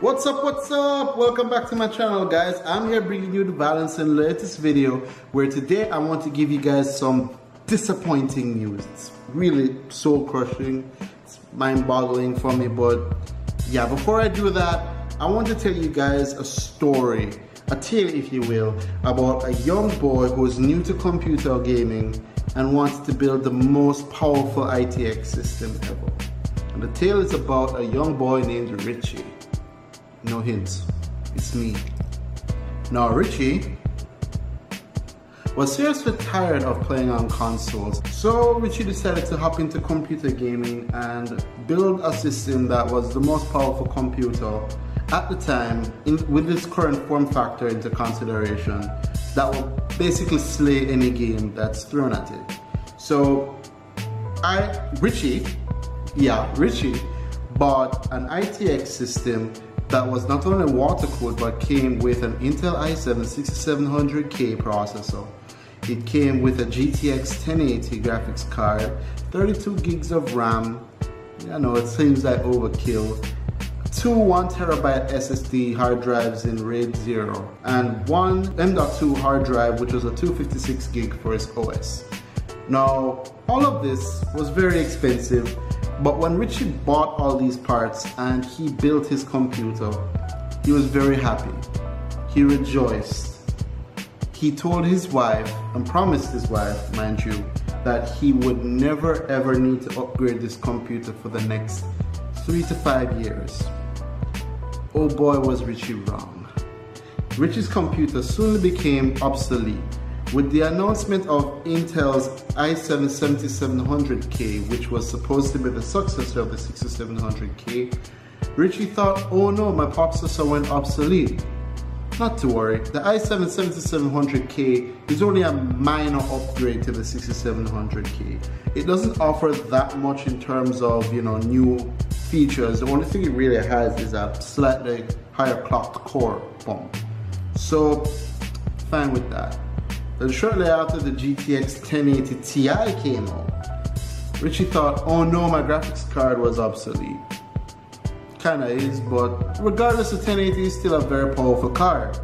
What's up? Welcome back to my channel, guys. I'm here bringing you the Valenson latest video, where today I want to give you guys some disappointing news. It's really soul crushing, it's mind boggling for me, but yeah, before I do that, I want to tell you guys a story, a tale if you will, about a young boy who is new to computer gaming and wants to build the most powerful ITX system ever. And the tale is about a young boy named Richie. No hints, it's me. Now Richie was seriously tired of playing on consoles, so Richie decided to hop into computer gaming and build a system that was the most powerful computer at the time, with its current form factor into consideration, that will basically slay any game that's thrown at it. So Richie bought an ITX system that was not only water cooled but came with an Intel i7 6700K processor. It came with a GTX 1080 graphics card, 32 gigs of RAM, I know it seems like overkill, two 1TB SSD hard drives in RAID 0, and one M.2 hard drive which was a 256 gig for its OS. Now, all of this was very expensive, but when Richie bought all these parts and he built his computer, he was very happy. He rejoiced. He told his wife, and promised his wife, mind you, that he would never ever need to upgrade this computer for the next 3 to 5 years. Oh boy, was Richie wrong. Richie's computer soon became obsolete. With the announcement of Intel's i7 7700K, which was supposed to be the successor of the 6700K, Richie thought, oh no, my processor went obsolete. Not to worry, the i7 7700K is only a minor upgrade to the 6700K. It doesn't offer that much in terms of, new features. The only thing it really has is a slightly higher clocked core bump. So, fine with that. Then shortly after the GTX 1080 Ti came out, Richie thought, oh no, my graphics card was obsolete. Kinda is, but regardless, the 1080 is still a very powerful card.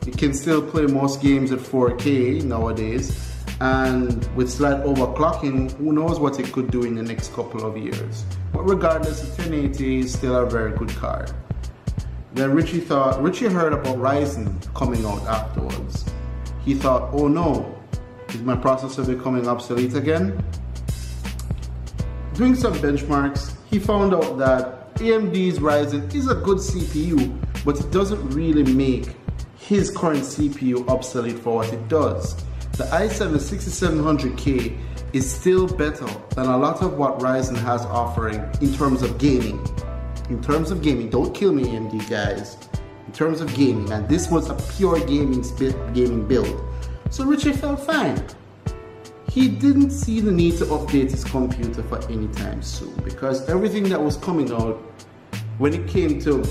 It can still play most games at 4K nowadays, and with slight overclocking, who knows what it could do in the next couple of years. But regardless, the 1080 is still a very good card. Then Richie heard about Ryzen coming out afterwards. He thought, oh no, is my processor becoming obsolete again? Doing some benchmarks, he found out that AMD's Ryzen is a good CPU, but it doesn't really make his current CPU obsolete for what it does. The i7 6700K is still better than a lot of what Ryzen has offering in terms of gaming. In terms of gaming, don't kill me AMD guys. In terms of gaming, and this was a pure gaming build. So Richie felt fine. He didn't see the need to update his computer for any time soon, because everything that was coming out when it came to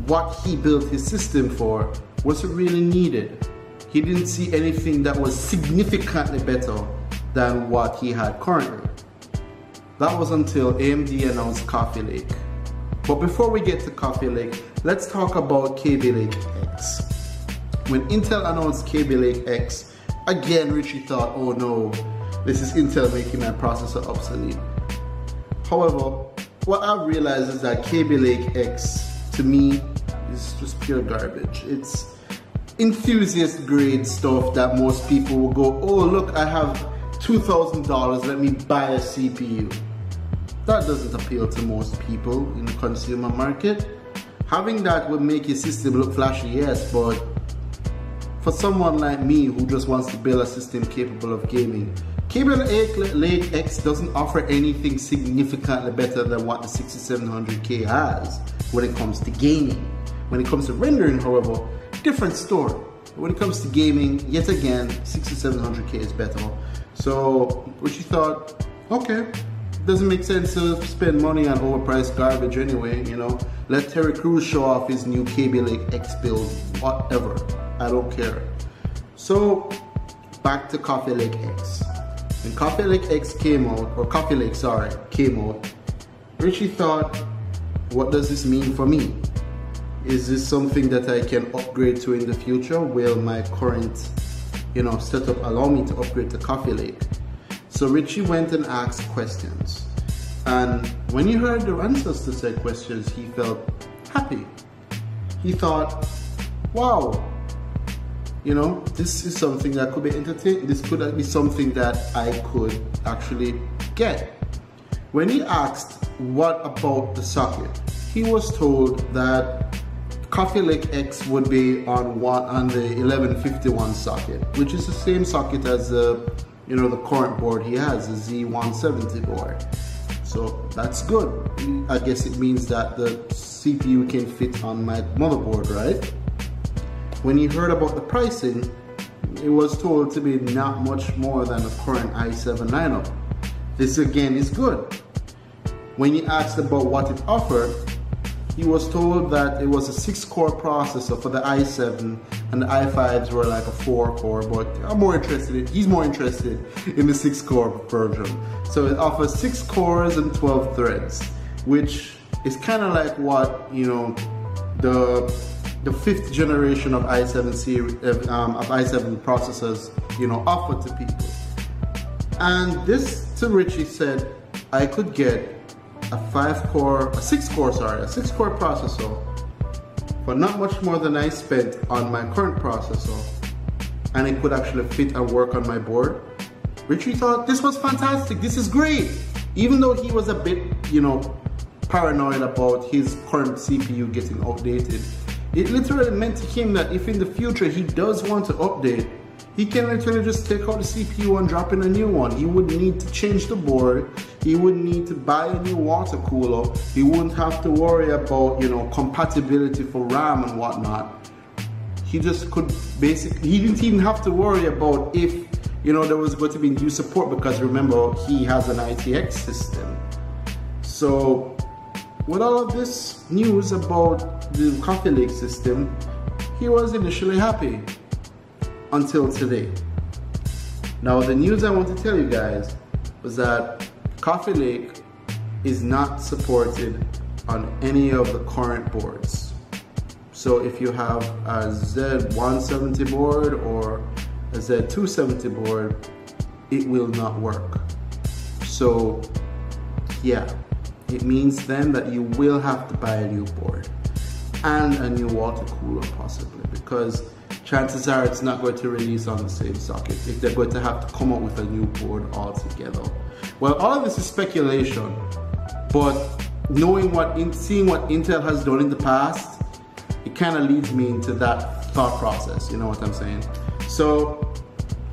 what he built his system for wasn't really needed. He didn't see anything that was significantly better than what he had currently. That was until AMD announced Coffee Lake. But before we get to Coffee Lake, let's talk about Kaby Lake X. When Intel announced Kaby Lake X, again Richie thought, oh no, this is Intel making my processor obsolete. However, what I realized is that Kaby Lake X, to me, is just pure garbage. It's enthusiast grade stuff that most people will go, oh look, I have $2,000, let me buy a CPU. That doesn't appeal to most people in the consumer market. Having that would make your system look flashy, yes, but for someone like me who just wants to build a system capable of gaming, Kaby Lake X doesn't offer anything significantly better than what the 6700K has when it comes to gaming. When it comes to rendering, however, different story. When it comes to gaming, yet again, 6700K is better. So Richie thought, okay, doesn't make sense to spend money on overpriced garbage anyway, Let Terry Crews show off his new Kaby Lake X build, whatever, I don't care. So, back to Coffee Lake X. When Coffee Lake X came out, or Coffee Lake, sorry, came out, Richie thought, what does this mean for me? Is this something that I can upgrade to in the future? Will my current, setup allow me to upgrade to Coffee Lake? So Richie went and asked questions. And when he heard the answers to said questions, he felt happy. He thought, wow, this is something that could be entertaining. This could be something that I could actually get. When he asked what about the socket, he was told that Coffee Lake X would be on the 1151 socket, which is the same socket as the current board he has, the Z170 board. So that's good. I guess it means that the CPU can fit on my motherboard, right? When he heard about the pricing, it was told to be not much more than the current i7 lineup. This again is good. When he asked about what it offered, he was told that it was a 6-core processor for the i7 and the i5s were like a 4-core, but he's more interested in the 6-core version. So it offers 6 cores and 12 threads, which is kind of like what, the 5th generation of i7 series, of i7 processors, offer to people. And this, to Richie, said I could get a 6-core processor for not much more than I spent on my current processor, and it could actually fit and work on my board. Richie thought this was fantastic, this is great. Even though he was a bit, paranoid about his current CPU getting outdated, it literally meant to him that if in the future he does want to update, he can literally just take out the CPU and drop in a new one. He wouldn't need to change the board. He wouldn't need to buy a new water cooler. He wouldn't have to worry about, compatibility for RAM and whatnot. He just could basically, he didn't even have to worry about if, there was going to be new support, because remember, he has an ITX system. So with all of this news about the Coffee Lake system, he was initially happy. Until today. Now the news I want to tell you guys was that Coffee Lake is not supported on any of the current boards. So if you have a Z170 board or a Z270 board, it will not work. So yeah, it means then that you will have to buy a new board and a new water cooler possibly, because chances are it's not going to release on the same socket if they're going to have to come up with a new board altogether. Well, all of this is speculation, but seeing what Intel has done in the past, it kind of leads me into that thought process, you know what I'm saying? So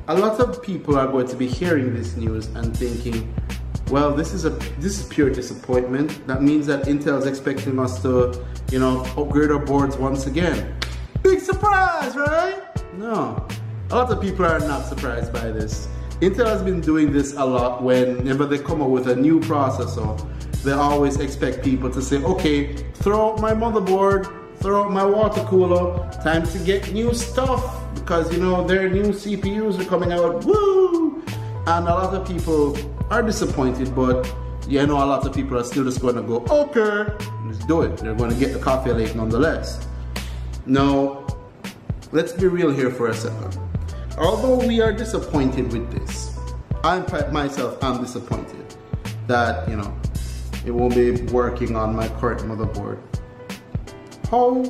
a lot of people are going to be hearing this news and thinking, well, this is pure disappointment. That means that Intel is expecting us to, upgrade our boards once again. Big surprise, right? No, a lot of people are not surprised by this. Intel has been doing this a lot. Whenever they come up with a new processor, they always expect people to say, okay, throw out my motherboard, throw out my water cooler, time to get new stuff, because their new CPUs are coming out, woo! And a lot of people are disappointed, but a lot of people are still just going to go, okay, let's do it. They're going to get the Coffee Lake nonetheless. Now, let's be real here for a second. Although we are disappointed with this, I myself am disappointed that, it won't be working on my current motherboard. How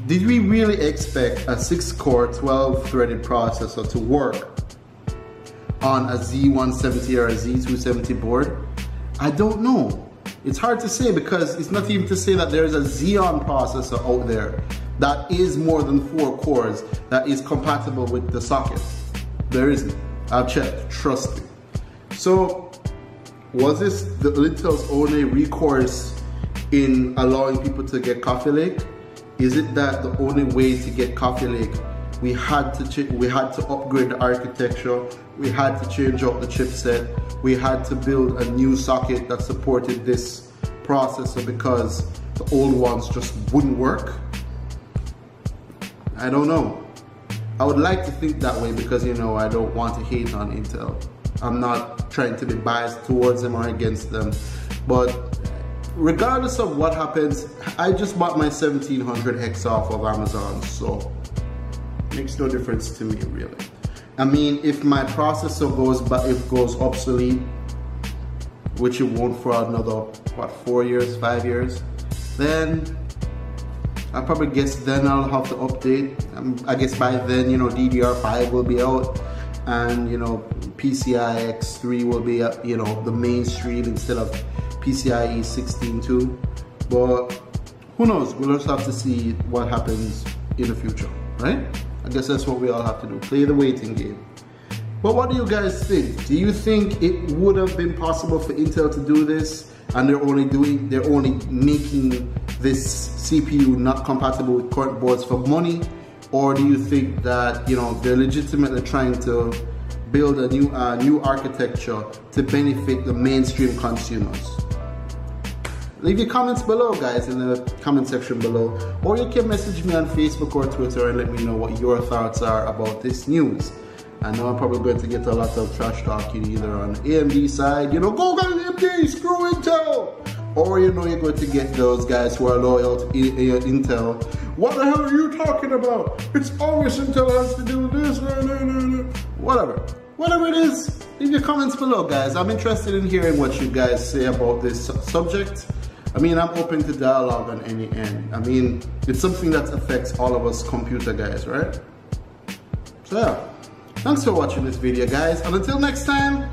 did we really expect a 6-core 12-threaded processor to work on a Z170 or a Z270 board? I don't know. It's hard to say, because it's not even to say that there's a Xeon processor out there that is more than 4 cores that is compatible with the socket. There isn't. I've checked, trust me. So was this Intel's only recourse in allowing people to get Coffee Lake? Is it that the only way to get Coffee Lake, we had to upgrade the architecture, we had to change out the chipset, we had to build a new socket that supported this processor because the old ones just wouldn't work? I don't know. I would like to think that way, because I don't want to hate on Intel. I'm not trying to be biased towards them or against them, but regardless of what happens, I just bought my 1700X off of Amazon, so makes no difference to me really. I mean, if my processor goes obsolete, which it won't for another, what, 4 years, 5 years, then I probably guess then I'll have to update. I guess by then, you know, DDR5 will be out, and you know, PCI X3 will be, you know, the mainstream instead of PCIe 16.2. But who knows? We'll just have to see what happens in the future, right? I guess that's what we all have to do, play the waiting game. But what do you guys think? Do you think it would have been possible for Intel to do this, and they're only making this CPU not compatible with current boards for money? Or do you think that, you know, they're legitimately trying to build a new architecture to benefit the mainstream consumers? Leave your comments below, guys, in the comment section below, or you can message me on Facebook or Twitter and let me know what your thoughts are about this news. I know I'm probably going to get a lot of trash talking either on AMD side, you know, go guys AMD, screw Intel, or you know, you're going to get those guys who are loyal to Intel. What the hell are you talking about? It's obvious Intel has to do this, whatever it is. Leave your comments below, guys. I'm interested in hearing what you guys say about this subject. I mean, I'm open to dialogue on any end. I mean, it's something that affects all of us computer guys, right? So yeah, thanks for watching this video, guys, and until next time,